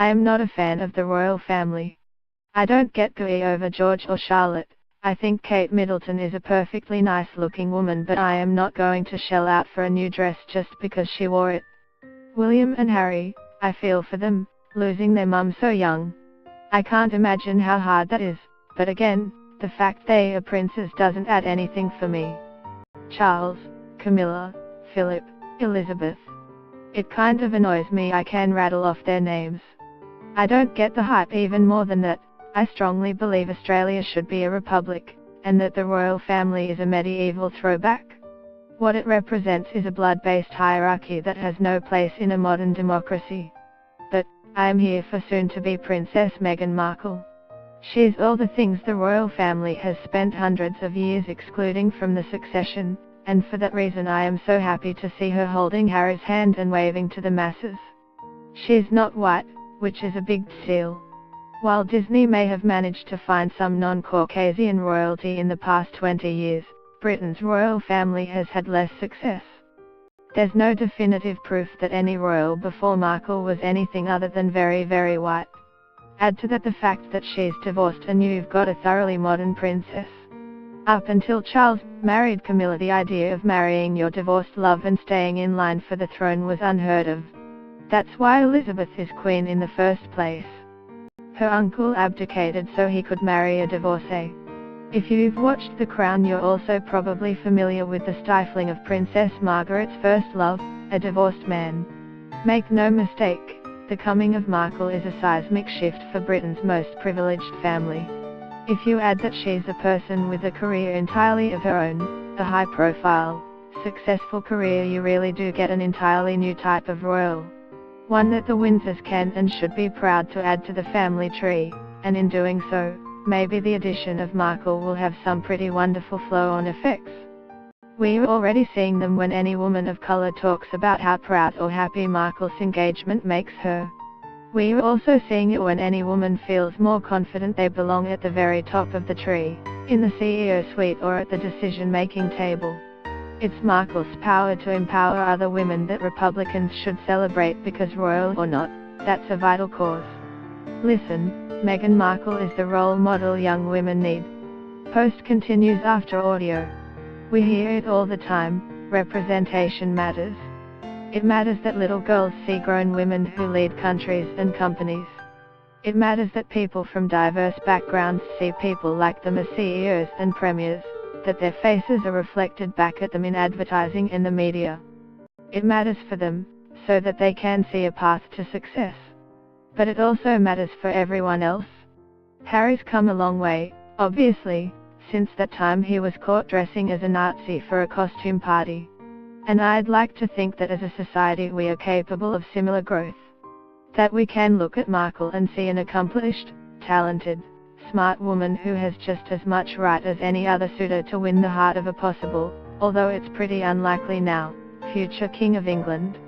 I am not a fan of the royal family. I don't get gooey over George or Charlotte. I think Kate Middleton is a perfectly nice-looking woman, but I am not going to shell out for a new dress just because she wore it. William and Harry, I feel for them, losing their mum so young. I can't imagine how hard that is, but again, the fact they are princes doesn't add anything for me. Charles, Camilla, Philip, Elizabeth. It kind of annoys me I can rattle off their names. I don't get the hype even more than that. I strongly believe Australia should be a republic, and that the royal family is a medieval throwback. What it represents is a blood-based hierarchy that has no place in a modern democracy. But, I am here for soon-to-be Princess Meghan Markle. She is all the things the royal family has spent hundreds of years excluding from the succession, and for that reason I am so happy to see her holding Harry's hand and waving to the masses. She is not white, which is a big deal. While Disney may have managed to find some non-Caucasian royalty in the past 20 years, Britain's royal family has had less success. There's no definitive proof that any royal before Markle was anything other than very, very white. Add to that the fact that she's divorced and you've got a thoroughly modern princess. Up until Charles married Camilla, the idea of marrying your divorced love and staying in line for the throne was unheard of. That's why Elizabeth is queen in the first place. Her uncle abdicated so he could marry a divorcee. If you've watched The Crown, you're also probably familiar with the stifling of Princess Margaret's first love, a divorced man. Make no mistake, the coming of Markle is a seismic shift for Britain's most privileged family. If you add that she's a person with a career entirely of her own, a high-profile, successful career, you really do get an entirely new type of royal. One that the Windsors can and should be proud to add to the family tree, and in doing so, maybe the addition of Markle will have some pretty wonderful flow-on effects. We're already seeing them when any woman of colour talks about how proud or happy Markle's engagement makes her. We're also seeing it when any woman feels more confident they belong at the very top of the tree, in the CEO suite or at the decision-making table. It's Markle's power to empower other women that Republicans should celebrate because, royal or not, that's a vital cause. Listen, Meghan Markle is the role model young women need. Post continues after audio. We hear it all the time, representation matters. It matters that little girls see grown women who lead countries and companies. It matters that people from diverse backgrounds see people like them as CEOs and premiers, that their faces are reflected back at them in advertising and the media. It matters for them, so that they can see a path to success. But it also matters for everyone else. Harry's come a long way, obviously, since that time he was caught dressing as a Nazi for a costume party. And I'd like to think that as a society we are capable of similar growth. That we can look at Markle and see an accomplished, talented, smart woman who has just as much right as any other suitor to win the heart of a possible, although it's pretty unlikely now, future King of England.